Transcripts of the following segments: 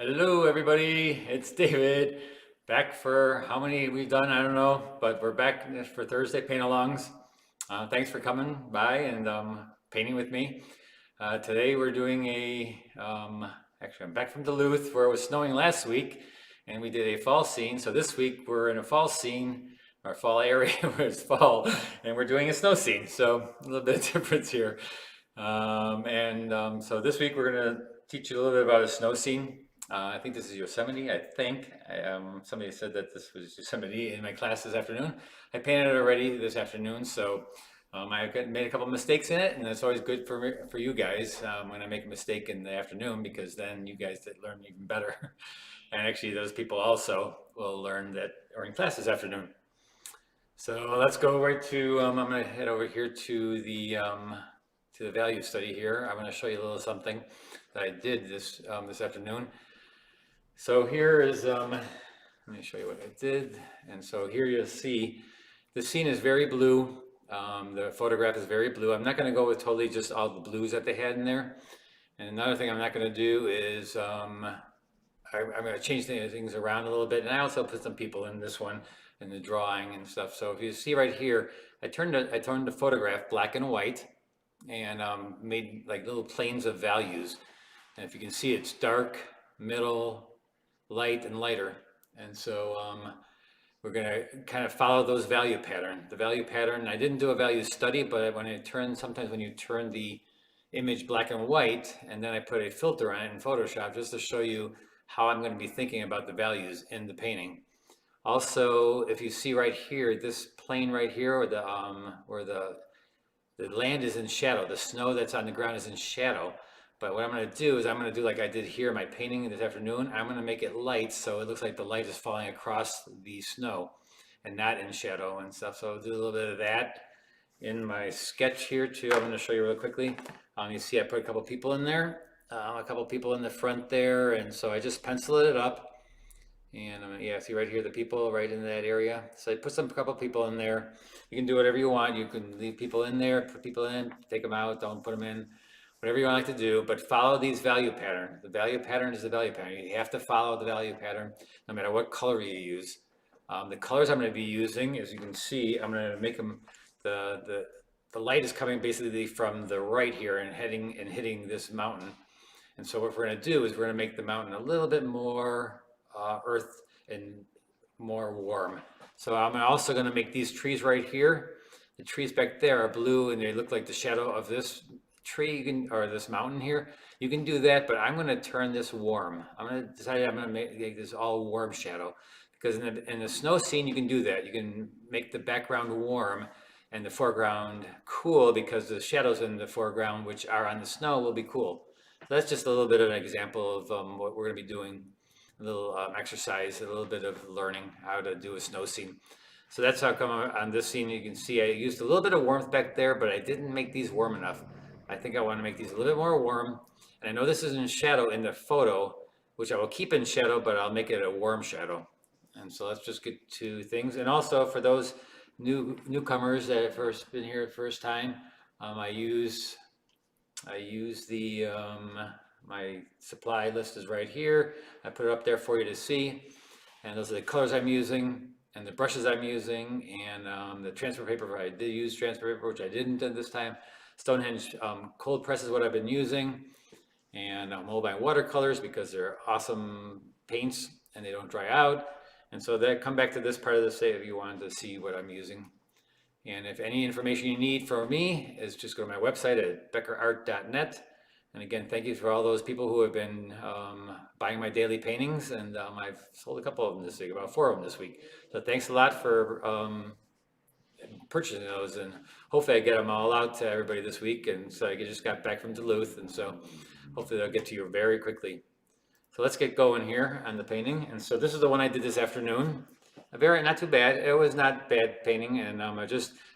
Hello, everybody. It's David. Back for how many we've done, I don't know, but we're back for Thursday paint-alongs. Thanks for coming by and painting with me. Today we're doing actually I'm back from Duluth where it was snowing last week and we did a fall scene. So this week we're in a fall scene, our fall area where it's fall, and we're doing a snow scene. So a little bit of difference here. So this week we're gonna teach you a little bit about a snow scene. I think this is Yosemite, I think. Somebody said that this was Yosemite in my class this afternoon. I painted it already this afternoon, so made a couple mistakes in it, and that's always good for you guys when I make a mistake in the afternoon, because then you guys learn even better. And actually, those people also will learn that during class this afternoon. So let's go right to, I'm going to head over here to the value study here. I'm going to show you a little something that I did this afternoon. So here is, let me show you what I did. And so here you'll see the scene is very blue. The photograph is very blue. I'm not going to go with totally just all the blues that they had in there. And another thing I'm not going to do is I'm going to change things around a little bit. And I also put some people in this one in the drawing and stuff. So if you see right here, I turned the photograph black and white and made like little planes of values. And if you can see, it's dark, middle, light, and lighter. And so we're going to kind of follow those value pattern. The value pattern, I didn't do a value study, but sometimes when you turn the image black and white, and then I put a filter on it in Photoshop just to show you how I'm going to be thinking about the values in the painting. Also, if you see right here, this plane right here, where the land is in shadow, the snow that's on the ground is in shadow. But what I'm going to do is I'm going to do like I did here in my painting this afternoon. I'm going to make it light so it looks like the light is falling across the snow and not in shadow and stuff. So I'll do a little bit of that in my sketch here too. I'm going to show you real quickly. You see I put a couple people in there, a couple people in the front there, and so I just penciled it up. And yeah, see right here, the people right in that area. So I put a couple people in there. You can do whatever you want. You can leave people in there, put people in, take them out, don't put them in, whatever you like to do, but follow these value patterns. The value pattern is the value pattern. You have to follow the value pattern no matter what color you use. The colors I'm going to be using, as you can see, I'm going to make them, the light is coming basically from the right here and hitting this mountain. And so what we're going to do is we're going to make the mountain a little bit more earth and more warm. So I'm also going to make these trees right here. The trees back there are blue and they look like the shadow of this tree, or this mountain here. You can do that, but I'm going to turn this warm. I'm going to decide I'm going to make this all warm shadow, because in the snow scene you can do that. You can make the background warm and the foreground cool, because the shadows in the foreground, which are on the snow, will be cool. So that's just a little bit of an example of what we're going to be doing. A little exercise, a little bit of learning how to do a snow scene. So that's how come on this scene you can see I used a little bit of warmth back there, but I didn't make these warm enough. I think I want to make these a little bit more warm. And I know this is in shadow in the photo, which I will keep in shadow, but I'll make it a warm shadow. And so let's just get to things. And also for those newcomers that have been here the first time, I use the my supply list is right here. I put it up there for you to see. And those are the colors I'm using and the brushes I'm using, and the transfer paper. I did use transfer paper, which I didn't this time. Stonehenge cold press is what I've been using. And Molbine watercolors, because they're awesome paints and they don't dry out. And so that come back to this part of the site if you wanted to see what I'm using. And if any information you need from me is just go to my website at BeckerArt.net. And again, thank you for all those people who have been buying my daily paintings, and I've sold a couple of them this week, about 4 of them this week. So thanks a lot for purchasing those, and hopefully I get them all out to everybody this week. And so I just got back from Duluth, and so hopefully they'll get to you very quickly. So let's get going here on the painting. And so this is the one I did this afternoon. Not too bad. It was not bad painting, and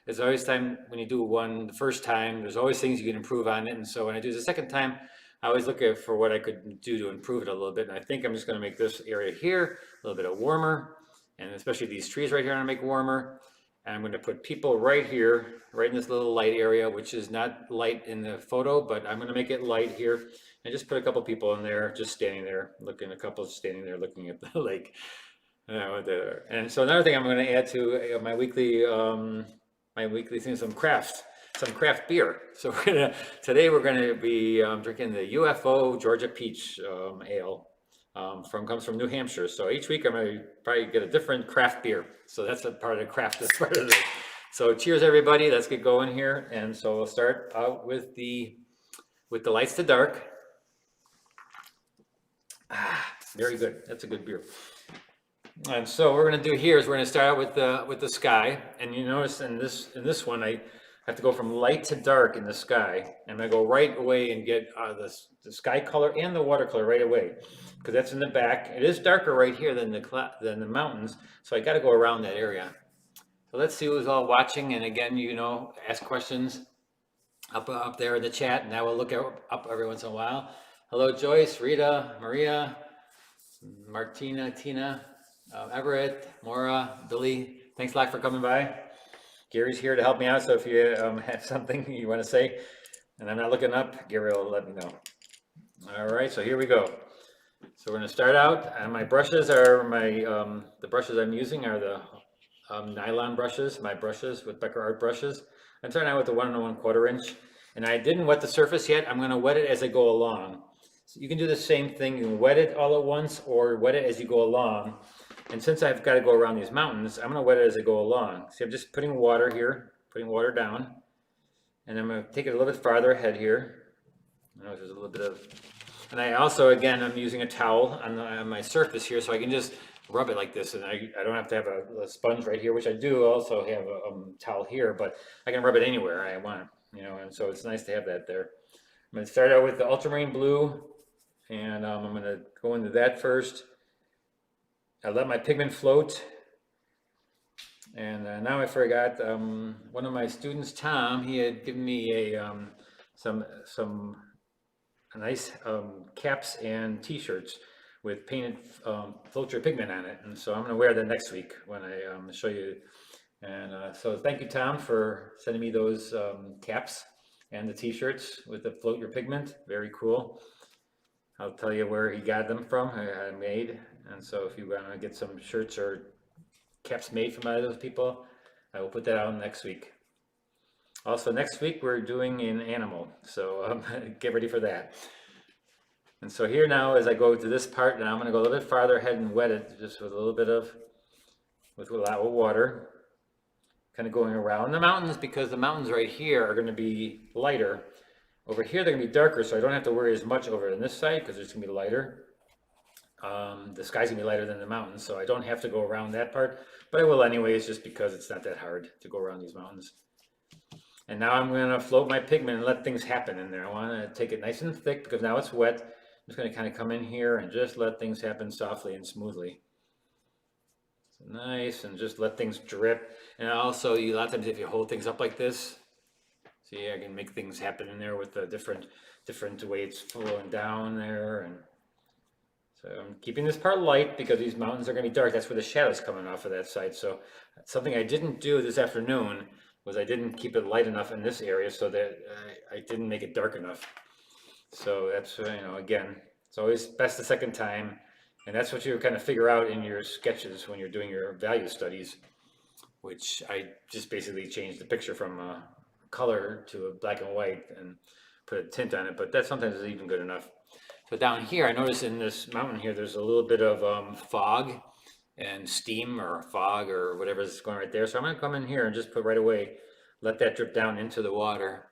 there's always time when you do one the first time, there's always things you can improve on it. And so when I do the second time, I always look for what I could do to improve it a little bit. And I think I'm just going to make this area here a little bit warmer, and especially these trees right here I'm going to make warmer. And I'm going to put people right here, right in this little light area, which is not light in the photo, but I'm going to make it light here. I just put a couple people in there, just standing there, looking, a couple standing there looking at the lake. And so another thing I'm going to add to my weekly thing is some craft beer. So today we're going to be drinking the UFO Georgia Peach Ale. Comes from New Hampshire. So each week I'm going to probably get a different craft beer. So that's a part of the craft. That's part of it. So cheers, everybody. Let's get going here. And so we'll start out with the lights to dark. Very good. That's a good beer. And so what we're going to do here is we're going to start out with the sky. And you notice in this one I have to go from light to dark in the sky. I'm going to go right away and get the sky color and the watercolor right away, because that's in the back. It is darker right here than the mountains, so I got to go around that area. So let's see who's all watching, and again, ask questions up there in the chat, and I will look up every once in a while. Hello, Joyce, Rita, Maria, Martina, Tina, Everett, Maura, Billy. Thanks a lot for coming by. Gary's here to help me out, so if you have something you want to say and I'm not looking up, Gary will let me know. All right, so here we go. So we're going to start out, and my brushes are the brushes I'm using are the nylon brushes, my brushes with BeckerArt brushes. I'm starting out with the 1 1/4 inch, and I didn't wet the surface yet. I'm going to wet it as I go along. So you can do the same thing. You can wet it all at once or wet it as you go along. And since I've got to go around these mountains, I'm going to wet it as I go along. See, I'm just putting water here, putting water down, and I'm going to take it a little bit farther ahead here. I know there's a little bit of, and I also, again, I'm using a towel on my surface here, so I can just rub it like this, and I don't have to have a sponge right here, which I do also have a towel here, but I can rub it anywhere I want, and so it's nice to have that there. I'm going to start out with the ultramarine blue, and I'm going to go into that first. I let my pigment float, and now I forgot, one of my students, Tom, he had given me some nice caps and t-shirts with painted float your pigment on it, and so I'm going to wear that next week when I show you. And so thank you, Tom, for sending me those caps and the t-shirts with the float your pigment. Very cool. I'll tell you where he got them from. I made, and so if you want to get some shirts or caps made from those people, I will put that out next week. Also, next week we're doing an animal, so get ready for that. And so here now, as I go to this part, now I'm going to go a little bit farther ahead and wet it just with a little bit of, with a lot of water, kind of going around the mountains, because the mountains right here are going to be lighter. Over here they're going to be darker, so I don't have to worry as much over it on this side because it's going to be lighter. The sky's going to be lighter than the mountains, so I don't have to go around that part, but I will anyways, just because it's not that hard to go around these mountains. And now I'm going to float my pigment and let things happen in there. I want to take it nice and thick because now it's wet. I'm just going to kind of come in here and just let things happen softly and smoothly. So nice, and just let things drip. And also, a lot of times if you hold things up like this, see, I can make things happen in there with the different way it's flowing down there. And so I'm keeping this part light because these mountains are going to be dark. That's where the shadow's coming off of that side. So something I didn't do this afternoon was I didn't keep it light enough in this area, so that I didn't make it dark enough. So that's, again, it's always best the second time. And that's what you kind of figure out in your sketches when you're doing your value studies, which I just basically changed the picture from color to a black and white and put a tint on it, but that sometimes is even good enough. So down here, I notice in this mountain here, there's a little bit of fog and steam or fog or whatever is going right there. So I'm going to come in here and just put right away, let that drip down into the water.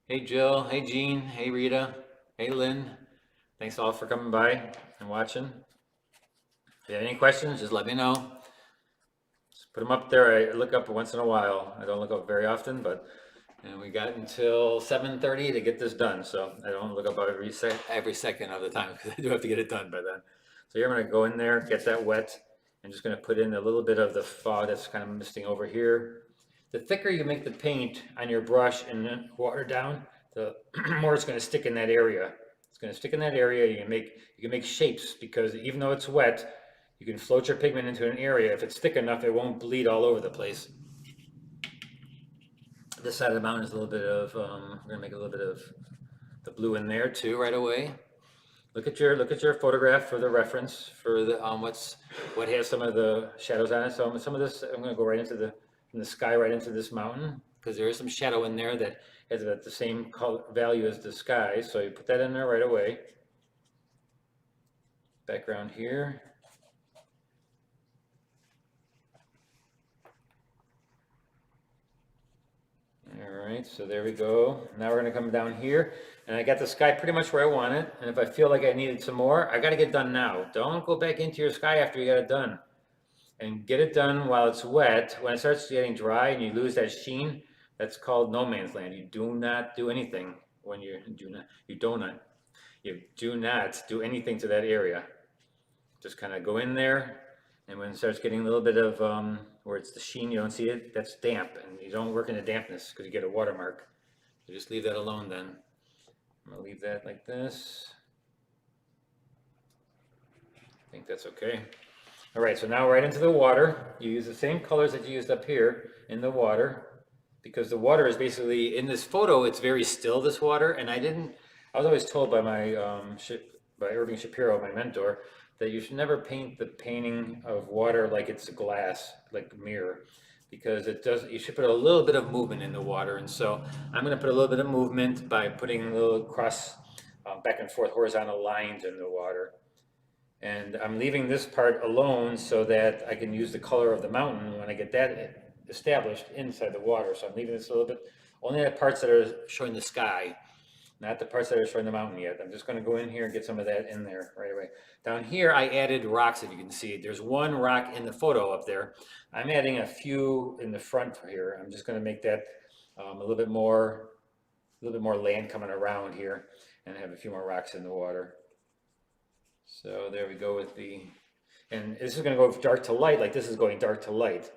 Hey Jill, hey Jean, hey Rita, hey Lynn. Thanks all for coming by and watching. If you have any questions, just let me know. Just put them up there. I look up once in a while. I don't look up very often, but we got until 7:30 to get this done. So I don't look up every second of the time because I do have to get it done by then. So here I'm going to go in there, get that wet. I'm just going to put in a little bit of the fog that's kind of misting over here. The thicker you make the paint on your brush and then water down, the more it's going to stick in that area. It's going to stick in that area. You can make shapes because even though it's wet, you can float your pigment into an area. If it's thick enough, it won't bleed all over the place. This side of the mountain is a little bit of, we're gonna make a little bit of the blue in there too right away. Look at your photograph for the reference for the what has some of the shadows on it. So some of this I'm going to go right into from the sky right into this mountain because there is some shadow in there that has about the same color value as the sky. So you put that in there right away. Background here. All right, so there we go. Now we're going to come down here, and I got the sky pretty much where I want it. And if I feel like I needed some more, I got to get it done now. Don't go back into your sky after you got it done. And get it done while it's wet. When it starts getting dry and you lose that sheen, that's called no man's land. You do not do anything when you do not do anything to that area. Just kind of go in there, and when it starts getting a little bit of where it's the sheen, you don't see it, that's damp, and you don't work in the dampness because you get a watermark. So just leave that alone then. I'm gonna leave that like this. I think that's okay. All right, so now right into the water. You use the same colors that you used up here in the water, because the water is basically, in this photo, it's very still, this water, and I was always told by my, by Irving Shapiro, my mentor, that you should never paint the painting of water like it's a glass, like a mirror, because you should put a little bit of movement in the water, and so I'm gonna put a little bit of movement by putting a little cross, back and forth horizontal lines in the water. And I'm leaving this part alone so that I can use the color of the mountain when I get that established inside the water. So I'm leaving this a little bit, only the parts that are showing the sky, not the parts that are showing the mountain yet. I'm just going to go in here and get some of that in there right away. Down here, I added rocks, if you can see. There's one rock in the photo up there. I'm adding a few in the front here. I'm just going to make that a little bit more land coming around here, and have a few more rocks in the water. So there we go with and this is going to go dark to light, like this is going dark to light.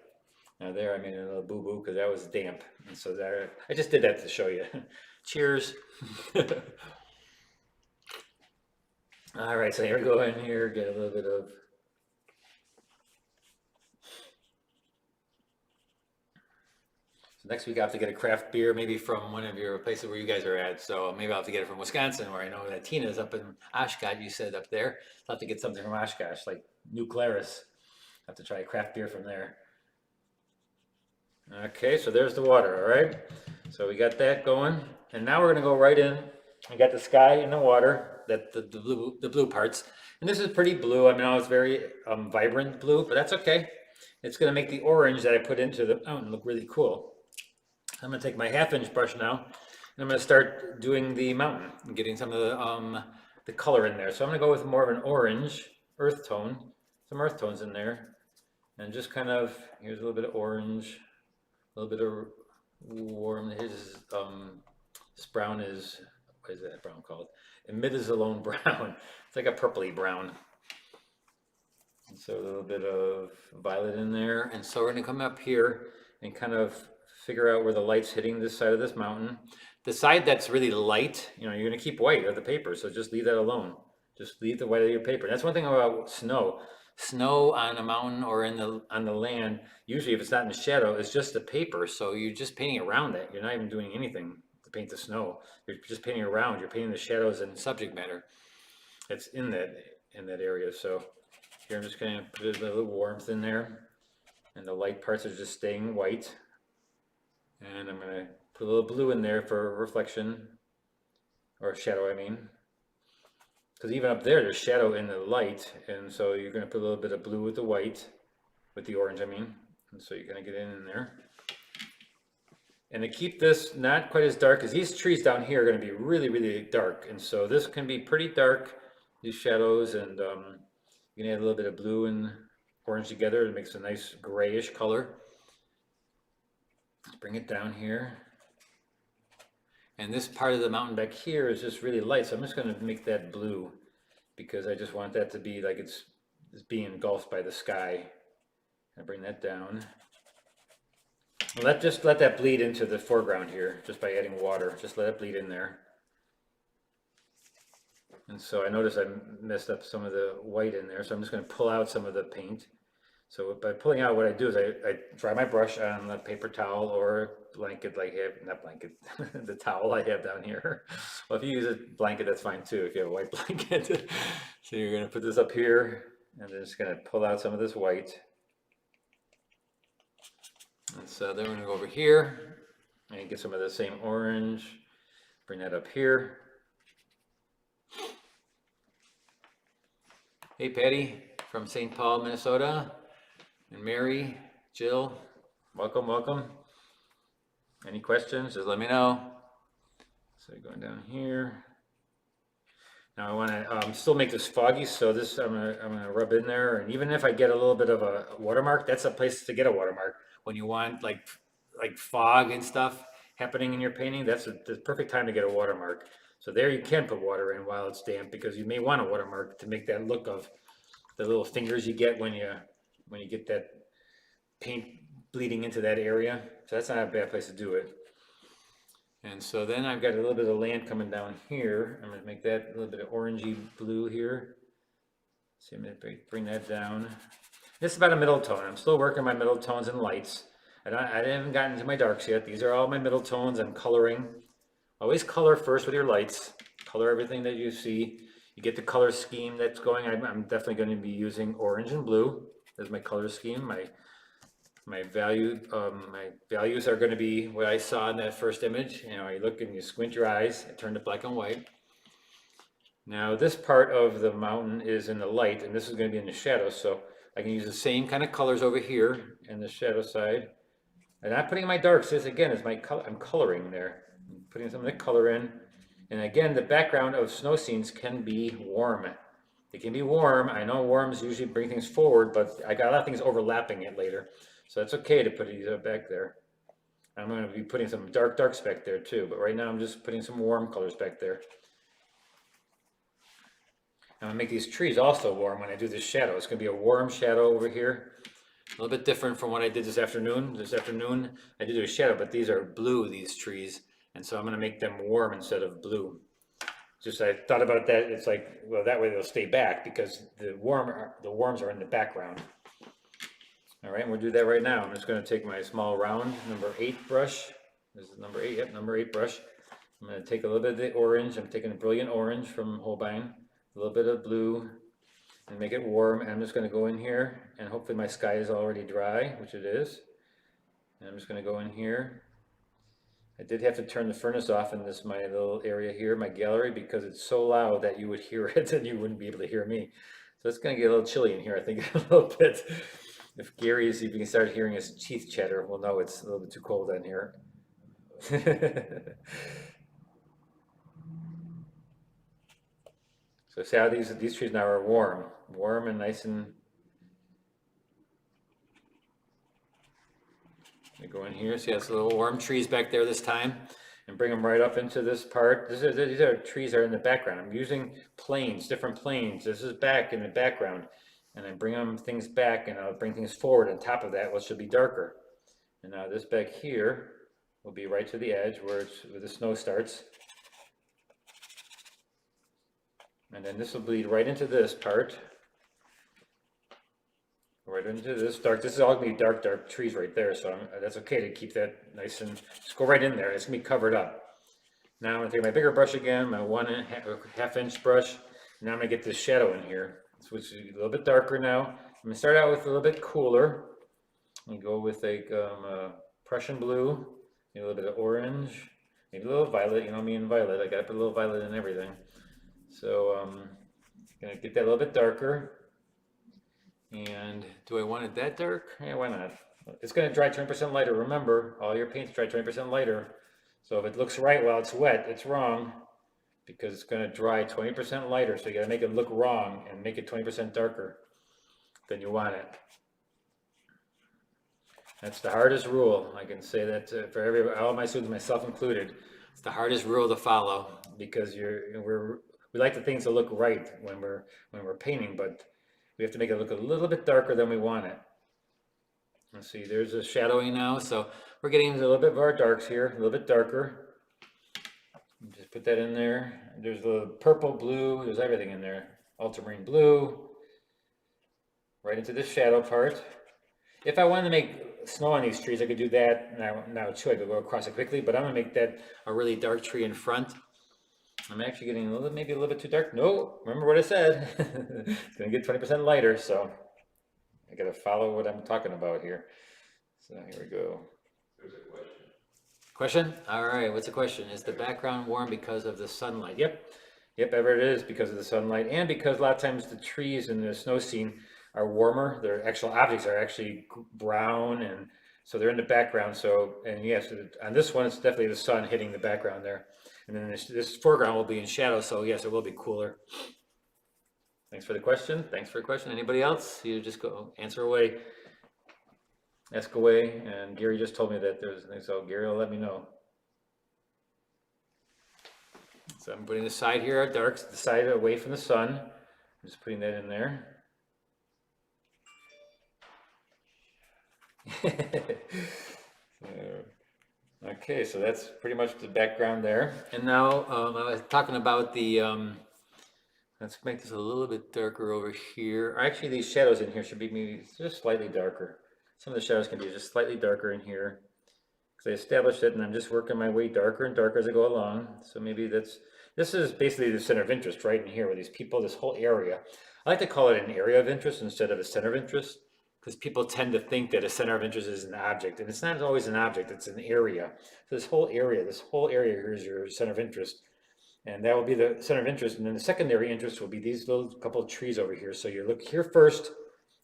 Now there I made a little boo-boo because that was damp. And so there, I just did that to show you. Cheers. All right, so here we go in here, get a little bit of. So next week I have to get a craft beer, maybe from one of your places where you guys are at. So maybe I'll have to get it from Wisconsin, where I know that Tina's up in Oshkosh, you said up there. I'll have to get something from Oshkosh, like New Claris. I'll have to try a craft beer from there. Okay, so there's the water, all right? So we got that going. And now we're gonna go right in. We got the sky and the water, the blue parts. And this is pretty blue. I mean, it's very vibrant blue, but that's okay. It's gonna make the orange that I put into the mountain look really cool. I'm gonna take my 1/2-inch brush now, and I'm gonna start doing the mountain and getting some of the color in there. So I'm gonna go with more of an orange earth tone, some earth tones in there, and just kind of, here's a little bit of orange, a little bit of warm. Here's this brown is, what is that brown called? Imidazolone brown. It's like a purpley brown. And so a little bit of violet in there, and so we're gonna come up here and kind of figure out where the light's hitting this side of this mountain. The side that's really light, you're gonna keep white of the paper, so just leave that alone. Just leave the white of your paper. That's one thing about snow. Snow on a mountain or on the land, usually if it's not in the shadow, it's just the paper, so you're just painting around it. You're not even doing anything to paint the snow. You're just painting around. You're painting the shadows and subject matter that's in that area. So here I'm just gonna put a little warmth in there, and the light parts are just staying white. And I'm gonna put a little blue in there for reflection, or shadow, I mean. Because even up there, there's shadow in the light, and so you're gonna put a little bit of blue with the white, with the orange, I mean. And so you're gonna get in there. And to keep this not quite as dark, because these trees down here are gonna be really, really dark. And so this can be pretty dark, these shadows, and you can add a little bit of blue and orange together. It makes a nice grayish color. Let's bring it down here. And this part of the mountain back here is just really light, so I'm just going to make that blue because I just want that to be like it's being engulfed by the sky. I bring that down. Just let that bleed into the foreground here, just by adding water. Just let it bleed in there. And so I noticed I messed up some of the white in there, so I'm just going to pull out some of the paint So by pulling out, what I do is I dry my brush on the paper towel or blanket, like I have, not blanket, the towel I have down here. Well, if you use a blanket, that's fine too, if you have a white blanket. So you're gonna put this up here, and then just gonna pull out some of this white. And so then we're gonna go over here and get some of the same orange, bring that up here. Hey Patty from St. Paul, Minnesota. And Mary, Jill, welcome, welcome. Any questions, just let me know. So going down here. Now I want to still make this foggy, so this I'm gonna rub in there, and even if I get a little bit of a watermark, that's a place to get a watermark. When you want like fog and stuff happening in your painting, that's the perfect time to get a watermark. So there you can put water in while it's damp, because you may want a watermark to make that look of the little fingers you get when you get that paint bleeding into that area. So that's not a bad place to do it. And so then I've got a little bit of land coming down here. I'm going to make that a little bit of orangey blue here. So I'm going to bring that down. This is about a middle tone. I'm still working my middle tones and lights. I haven't gotten to my darks yet. These are all my middle tones. I'm coloring. Always color first with your lights. Color everything that you see. You get the color scheme that's going. I'm definitely going to be using orange and blue as my color scheme. My values are going to be what I saw in that first image. You know, you look and you squint your eyes. I turned it black and white. Now this part of the mountain is in the light, and this is going to be in the shadow. So I can use the same kind of colors over here in the shadow side. And I'm putting my darks. This again is my color. I'm coloring there. I'm putting some of the color in. And again, the background of snow scenes can be warm. It can be warm. I know warms usually bring things forward, but I got a lot of things overlapping it later. So it's okay to put these back there. I'm going to be putting some darks back there too, but right now I'm just putting some warm colors back there. I'm going to make these trees also warm when I do this shadow. It's going to be a warm shadow over here. A little bit different from what I did this afternoon. This afternoon I did a shadow, but these are blue, these trees. And so I'm going to make them warm instead of blue. Just I thought about that. It's like, well, that way they'll stay back because the worms are in the background. All right, and we'll do that right now. I'm just going to take my small round number 8 brush. This is number 8. Yep, number 8 brush. I'm going to take a little bit of the orange. I'm taking a brilliant orange from Holbein, a little bit of blue, and make it warm. And I'm just going to go in here, and hopefully my sky is already dry, which it is. And I'm just going to go in here. I did have to turn the furnace off in this my little area here, my gallery, because it's so loud that you would hear it and you wouldn't be able to hear me. So it's going to get a little chilly in here, I think, a little bit. If Gary is even started hearing his teeth chatter, we'll know it's a little bit too cold in here. So see how these trees now are warm and nice and. I go in here, see that's little warm trees back there this time, and bring them right up into this part. These are trees that are in the background. I'm using planes, different planes. This is back in the background, and I bring things back, and I'll bring things forward on top of that, which should be darker. And now this back here will be right to the edge where the snow starts. And then this will bleed right into this part. Right into this dark. This is all gonna be dark trees right there, so that's okay to keep that nice and just go right in there. It's gonna be covered up. Now I'm gonna take my bigger brush again, my 1.5 inch brush. Now I'm gonna get this shadow in here, which is a little bit darker now. I'm gonna start out with a little bit cooler. I'm gonna go with a Prussian blue, maybe a little bit of orange, maybe a little violet. You know me and violet. I gotta put a little violet in everything. So gonna get that a little bit darker. And do I want it that dark? Yeah, why not? It's going to dry 20% lighter. Remember, all your paints dry 20% lighter. So if it looks right while it's wet, it's wrong because it's going to dry 20% lighter. So you got to make it look wrong and make it 20% darker than you want it. That's the hardest rule. I can say that for all my students, myself included. It's the hardest rule to follow because we like the things to look right when we're painting, but we have to make it look a little bit darker than we want it. Let's see, there's a shadowing now, so we're getting into a little bit of our darks here, a little bit darker. Just put that in there. There's the purple, blue, there's everything in there. Ultramarine blue. right into the shadow part. If I wanted to make snow on these trees, I could do that now too. I could go across it quickly, but I'm gonna make that a really dark tree in front. I'm actually getting a little, maybe a little bit too dark. No, remember what I said. It's gonna get 20% lighter, so I gotta follow what I'm talking about here. So here we go. There's a question. Question? All right, what's the question? Is the background warm because of the sunlight? Yep. Yep, ever it is because of the sunlight and because a lot of times the trees in the snow scene are warmer. Their actual objects are actually brown and so they're in the background. So, and yes, on this one, it's definitely the sun hitting the background there. And then this foreground will be in shadow. So yes, it will be cooler. Thanks for the question. Thanks for the question. Anybody else? You just go answer away, ask away. And Gary just told me that there's, so Gary will let me know. So I'm putting the side here, dark, the side away from the sun. I'm just putting that in there. Okay, so that's pretty much the background there. And now I was talking about the, let's make this a little bit darker over here. Actually, these shadows in here should be maybe just slightly darker. Some of the shadows can be just slightly darker in here. Because I established it and I'm just working my way darker and darker as I go along. So maybe this is basically the center of interest right in here with these people, this whole area. I like to call it an area of interest instead of a center of interest because people tend to think that a center of interest is an object and it's not always an object, it's an area. So this whole area here is your center of interest. And that will be the center of interest. And then the secondary interest will be these little couple of trees over here. So you look here first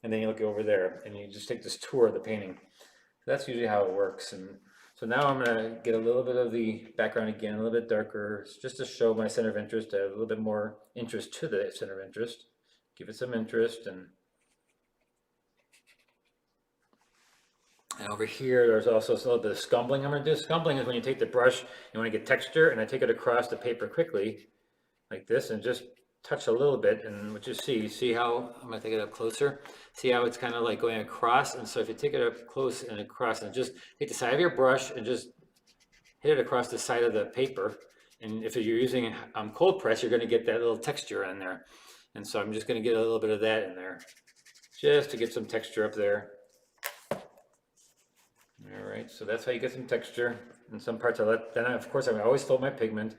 and then you look over there and you just take this tour of the painting. That's usually how it works. And so now I'm going to get a little bit of the background again, a little bit darker, just to show my center of interest, a little bit more interest to the center of interest. Give it some interest. And over here, there's also a little bit of scumbling I'm going to do. Scumbling is when you take the brush, you want to get texture, and I take it across the paper quickly, like this, and just touch a little bit, and what you see how, I'm going to take it up closer, see how it's kind of like going across, and so if you take it up close and across, and just take the side of your brush and just hit it across the side of the paper, and if you're using cold press, you're going to get that little texture in there, and so I'm just going to get a little bit of that in there, just to get some texture up there. All right, so that's how you get some texture. In some parts I let, then of course I always float my pigment.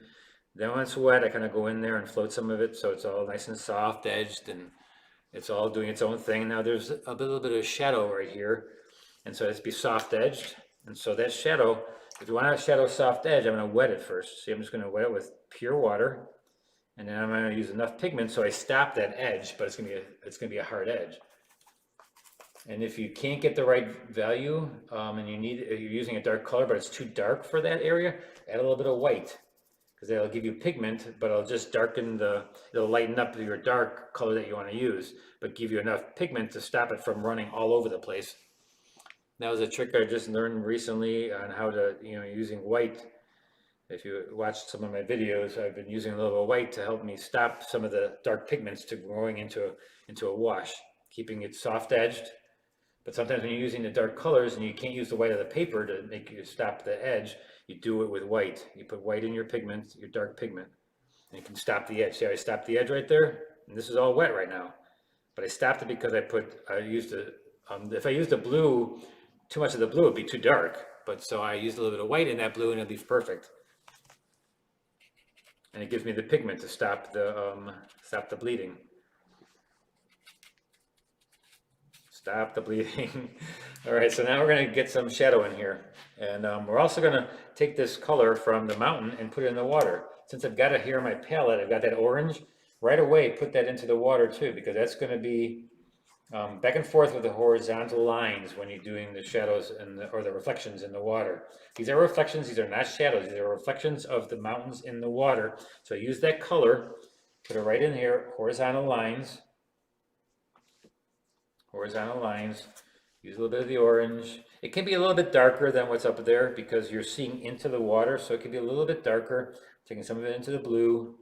Then when it's wet, I kind of go in there and float some of it so it's all nice and soft edged and it's all doing its own thing. Now there's a little bit of shadow right here. And so it has to be soft edged. And so that shadow, if you want a shadow soft edge, I'm going to wet it first. See, I'm just going to wet it with pure water. And then I'm going to use enough pigment so I stop that edge, but it's going to be a hard edge. And if you can't get the right value and you're using a dark color, but it's too dark for that area, add a little bit of white. Because that'll give you pigment, but it'll just darken it'll lighten up your dark color that you want to use, but give you enough pigment to stop it from running all over the place. That was a trick I just learned recently on how to, using white. If you watched some of my videos, I've been using a little bit of white to help me stop some of the dark pigments to growing into a wash, keeping it soft edged. But sometimes when you're using the dark colors and you can't use the white of the paper to make you stop the edge, you do it with white. You put white in your pigment, your dark pigment, and you can stop the edge. See how I stopped the edge right there? And this is all wet right now. But I stopped it because if I used the blue, too much of the blue would be too dark. But so I used a little bit of white in that blue and it'll be perfect. And it gives me the pigment to stop the bleeding. Stop the bleeding. All right, so now we're going to get some shadow in here. And we're also going to take this color from the mountain and put it in the water. Since I've got it here on my palette, I've got that orange. Right away, put that into the water too, because that's going to be back and forth with the horizontal lines when you're doing the shadows or the reflections in the water. These are reflections, these are not shadows, these are reflections of the mountains in the water. So use that color, put it right in here, horizontal lines. Horizontal lines, use a little bit of the orange. It can be a little bit darker than what's up there because you're seeing into the water, so it can be a little bit darker. Taking some of it into the blue.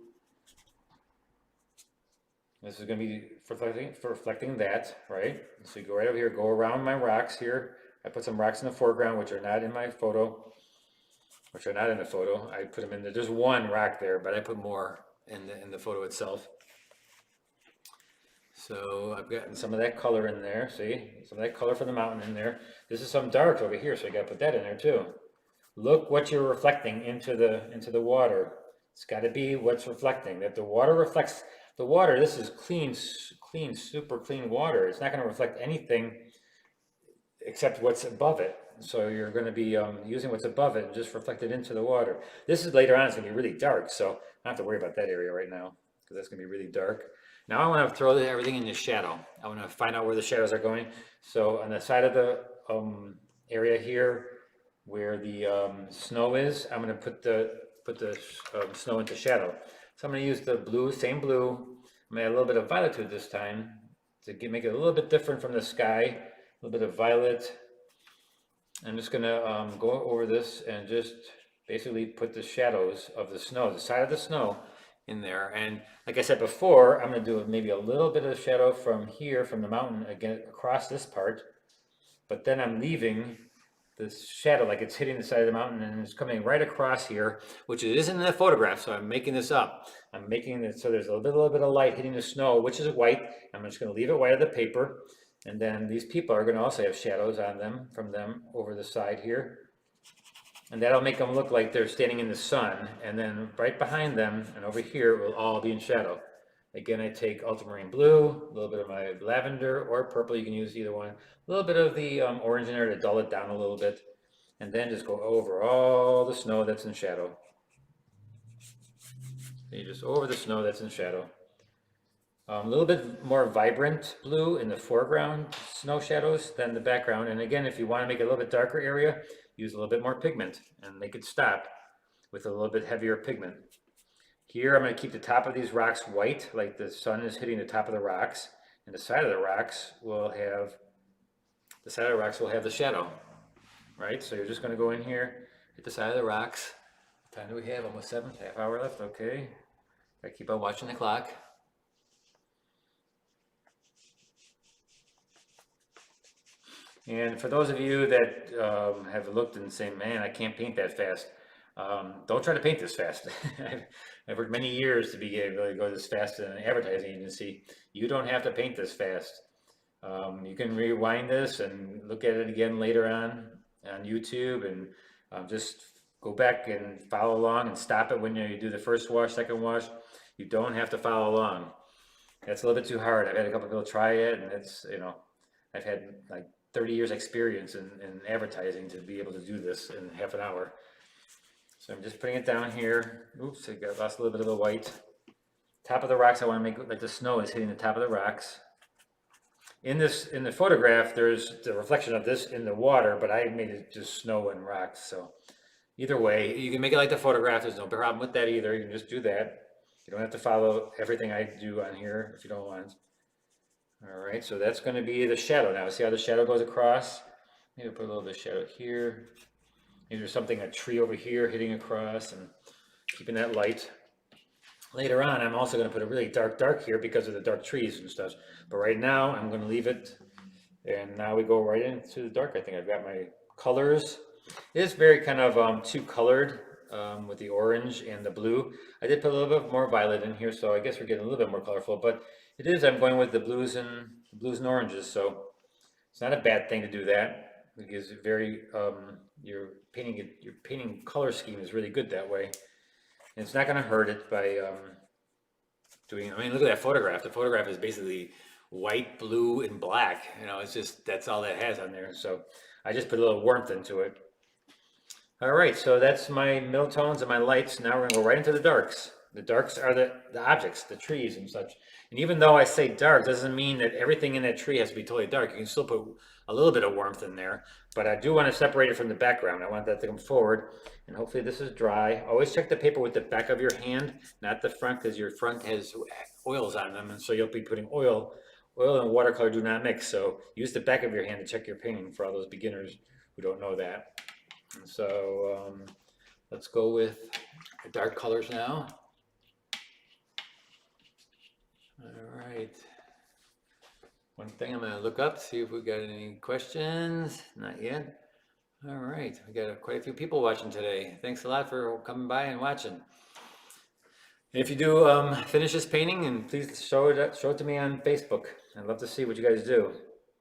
This is going to be for reflecting that, right? So you go right over here, go around my rocks here. I put some rocks in the foreground, which are not in my photo, I put them in there. There's one rock there, but I put more in the photo itself. So I've gotten some of that color in there, see? Some of that color from the mountain in there. This is some dark over here, so I gotta put that in there too. Look what you're reflecting into the water. It's gotta be what's reflecting. That the water reflects the water. This is clean, clean, super clean water. It's not gonna reflect anything except what's above it. So you're going to be using what's above it and just reflect it into the water. This is later on, it's going to be really dark, so I don't have to worry about that area right now because that's going to be really dark. Now I want to throw everything in the shadow. I want to find out where the shadows are going. So on the side of the area here where the snow is, I'm going to put the snow into shadow. So I'm going to use the blue, same blue. I'm going to add a little bit of violet to it this time to make it a little bit different from the sky. A little bit of violet. I'm just gonna go over this and just basically put the shadows of the snow, the side of the snow in there. And like I said before, I'm gonna do maybe a little bit of shadow from here, from the mountain again across this part, but then I'm leaving this shadow like it's hitting the side of the mountain and it's coming right across here, which it isn't in the photograph, so I'm making this up. I'm making it so there's a little bit of light hitting the snow, which is white. I'm just gonna leave it white on the paper. And then these people are going to also have shadows on them from them over the side here. And that'll make them look like they're standing in the sun. And then right behind them and over here will all be in shadow. Again, I take ultramarine blue, a little bit of my lavender or purple, you can use either one. A little bit of the orange in there to dull it down a little bit. And then just go over all the snow that's in shadow. So you just over the snow that's in shadow. A little bit more vibrant blue in the foreground snow shadows than the background. And again, if you want to make it a little bit darker area, use a little bit more pigment and make it stop with a little bit heavier pigment. Here, I'm going to keep the top of these rocks white, like the sun is hitting the top of the rocks. And the side of the rocks will have the shadow, right? So you're just going to go in here, hit the side of the rocks. What time do we have? Almost 7, half hour left. Okay. I keep on watching the clock. And for those of you that have looked and say, man, I can't paint that fast, don't try to paint this fast. I've worked many years to be able to go this fast in an advertising agency. You don't have to paint this fast. You can rewind this and look at it again later on YouTube and just go back and follow along and stop it when you do the first wash, second wash. You don't have to follow along. That's a little bit too hard. I've had a couple people try it and it's, I've had like 30 years experience in advertising to be able to do this in half an hour. So I'm just putting it down here. Oops, I lost a little bit of the white. Top of the rocks, I want to make it like the snow is hitting the top of the rocks. In the photograph, there's the reflection of this in the water, but I made it just snow and rocks. So either way, you can make it like the photograph. There's no problem with that either. You can just do that. You don't have to follow everything I do on here if you don't want. All right, so that's going to be the shadow now. See how the shadow goes across? Maybe put a little bit of shadow here. Maybe there's something, a tree over here hitting across and keeping that light. Later on, I'm also going to put a really dark here because of the dark trees and stuff. But right now, I'm going to leave it. And now we go right into the dark. I think I've got my colors. It is very kind of two-colored with the orange and the blue. I did put a little bit more violet in here, so I guess we're getting a little bit more colorful. But it is, I'm going with the blues and oranges, so it's not a bad thing to do that because it very your painting color scheme is really good that way, and it's not going to hurt it by doing. I mean, look at that photograph. The photograph is basically white, blue, and black. It's just that's all that has on there. So I just put a little warmth into it. All right, so that's my middle tones and my lights. Now we're going to go right into the darks. The darks are the objects, the trees and such. And even though I say dark, doesn't mean that everything in that tree has to be totally dark. You can still put a little bit of warmth in there. But I do want to separate it from the background. I want that to come forward. And hopefully this is dry. Always check the paper with the back of your hand, not the front, because your front has oils on them. And so you'll be putting oil. Oil and watercolor do not mix. So use the back of your hand to check your painting for all those beginners who don't know that. And so let's go with the dark colors now. All right. One thing I'm going to look up, see if we've got any questions. Not yet. All right. We got quite a few people watching today. Thanks a lot for coming by and watching. And if you do finish this painting, and please show it to me on Facebook. I'd love to see what you guys do.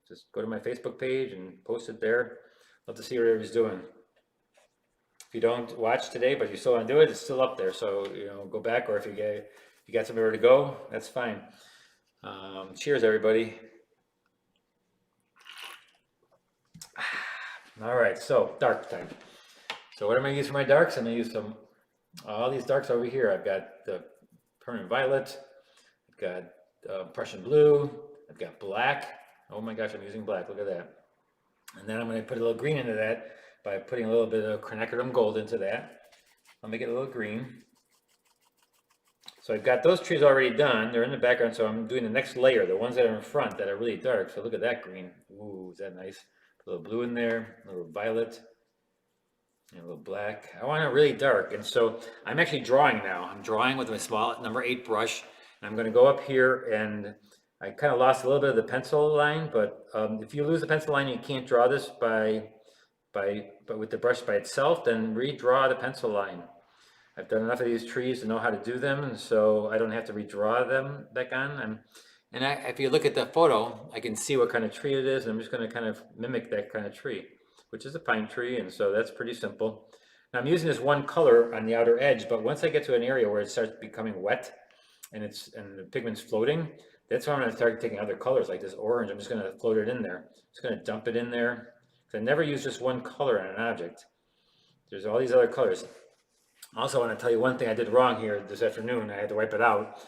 Just go to my Facebook page and post it there. Love to see what everybody's doing. If you don't watch today, but you still want to do it, it's still up there. So go back, or if you got somewhere to go, that's fine. Cheers, everybody. All right, so dark time. So what am I gonna use for my darks? I'm gonna use all these darks over here. I've got the permanent violet, I've got Prussian blue, I've got black. Oh my gosh, I'm using black, look at that. And then I'm gonna put a little green into that by putting a little bit of quinacridone gold into that. I'll make it a little green. So I've got those trees already done. They're in the background, so I'm doing the next layer, the ones that are in front that are really dark. So look at that green. Ooh, is that nice? Put a little blue in there, a little violet, and a little black. I want it really dark, and so I'm actually drawing now. I'm drawing with my small number 8 brush, and I'm going to go up here, and I kind of lost a little bit of the pencil line, but if you lose the pencil line, you can't draw this but with the brush by itself, then redraw the pencil line. I've done enough of these trees to know how to do them, and so I don't have to redraw them back on. If you look at the photo, I can see what kind of tree it is, and I'm just going to kind of mimic that kind of tree, which is a pine tree, and so that's pretty simple. Now I'm using this one color on the outer edge, but once I get to an area where it starts becoming wet and the pigment's floating, that's when I'm going to start taking other colors like this orange. I'm just going to float it in there. Just going to dump it in there. I never use just one color on an object. There's all these other colors. Also, I want to tell you one thing I did wrong here this afternoon. I had to wipe it out.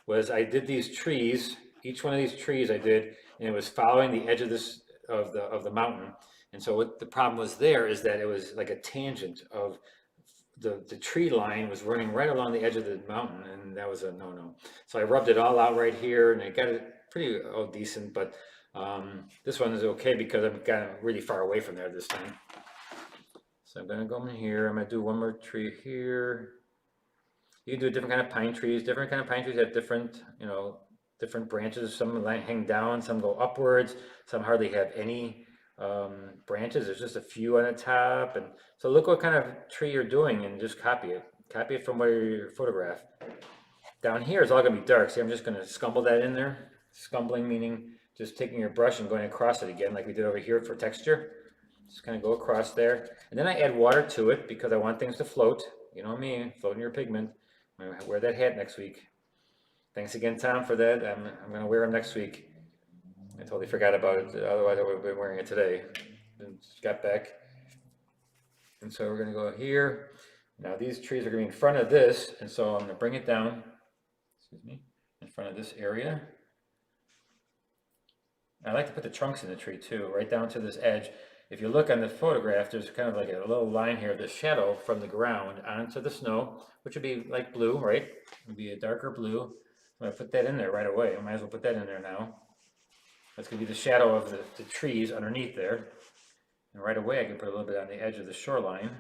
Was I did these trees. Each one of these trees I did, and it was following the edge of the mountain. And so what the problem was there is that it was like a tangent of the tree line was running right along the edge of the mountain, and that was a no-no. So I rubbed it all out right here, and I got it pretty decent. But this one is okay because I've gotten really far away from there this time. So I'm going to go in here. I'm going to do one more tree here. You can do different kind of pine trees. Different kind of pine trees have different, different branches. Some hang down, some go upwards. Some hardly have any branches. There's just a few on the top. And so look what kind of tree you're doing and just copy it. Copy it from where you photograph. Down here it's all going to be dark. See, I'm just going to scumble that in there. Scumbling meaning just taking your brush and going across it again like we did over here for texture. Just kind of go across there. And then I add water to it because I want things to float. You know me, floating your pigment. I'm going to wear that hat next week. Thanks again, Tom, for that. I'm going to wear them next week. I totally forgot about it. Otherwise, I would have been wearing it today. And got back. And so we're going to go here. Now these trees are going to be in front of this. And so I'm going to bring it down, excuse me, in front of this area. I like to put the trunks in the tree too, right down to this edge. If you look on the photograph, there's kind of like a little line here, the shadow from the ground onto the snow, which would be like blue, right? It would be a darker blue. I'm going to put that in there right away. I might as well put that in there now. That's going to be the shadow of the trees underneath there. And right away I can put a little bit on the edge of the shoreline,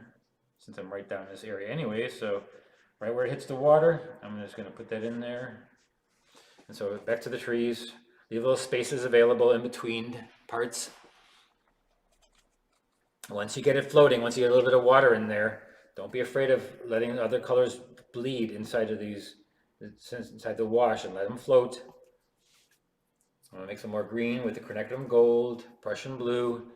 since I'm right down this area anyway. So right where it hits the water, I'm just going to put that in there. And so back to the trees. Leave little spaces available in between parts. Once you get it floating, once you get a little bit of water in there, don't be afraid of letting other colors bleed inside of these, inside the wash, and let them float. I'm going to make some more green with the quinacridone gold, Prussian blue.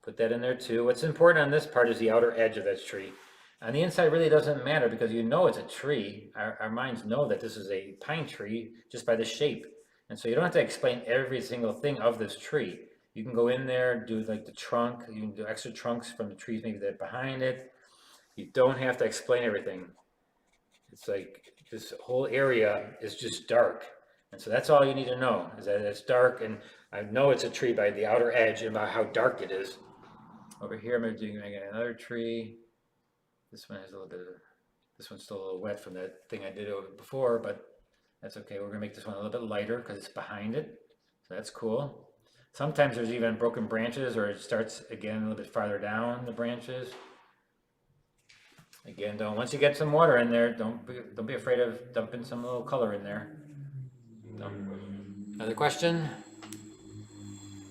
Put that in there too. What's important on this part is the outer edge of that tree. On the inside really doesn't matter because you know it's a tree. Our minds know that this is a pine tree just by the shape. And so you don't have to explain every single thing of this tree. You can go in there, do like the trunk, you can do extra trunks from the trees maybe that behind it. You don't have to explain everything. It's like this whole area is just dark. And so that's all you need to know, is that it's dark, and I know it's a tree by the outer edge and about how dark it is. Over here I'm doing another tree. This one has a little bit of, this one's still a little wet from that thing I did before, but that's okay. We're gonna make this one a little bit lighter because it's behind it. So that's cool. Sometimes there's even broken branches, or it starts again a little bit farther down the branches. Again, once you get some water in there, don't be afraid of dumping some little color in there. Another question?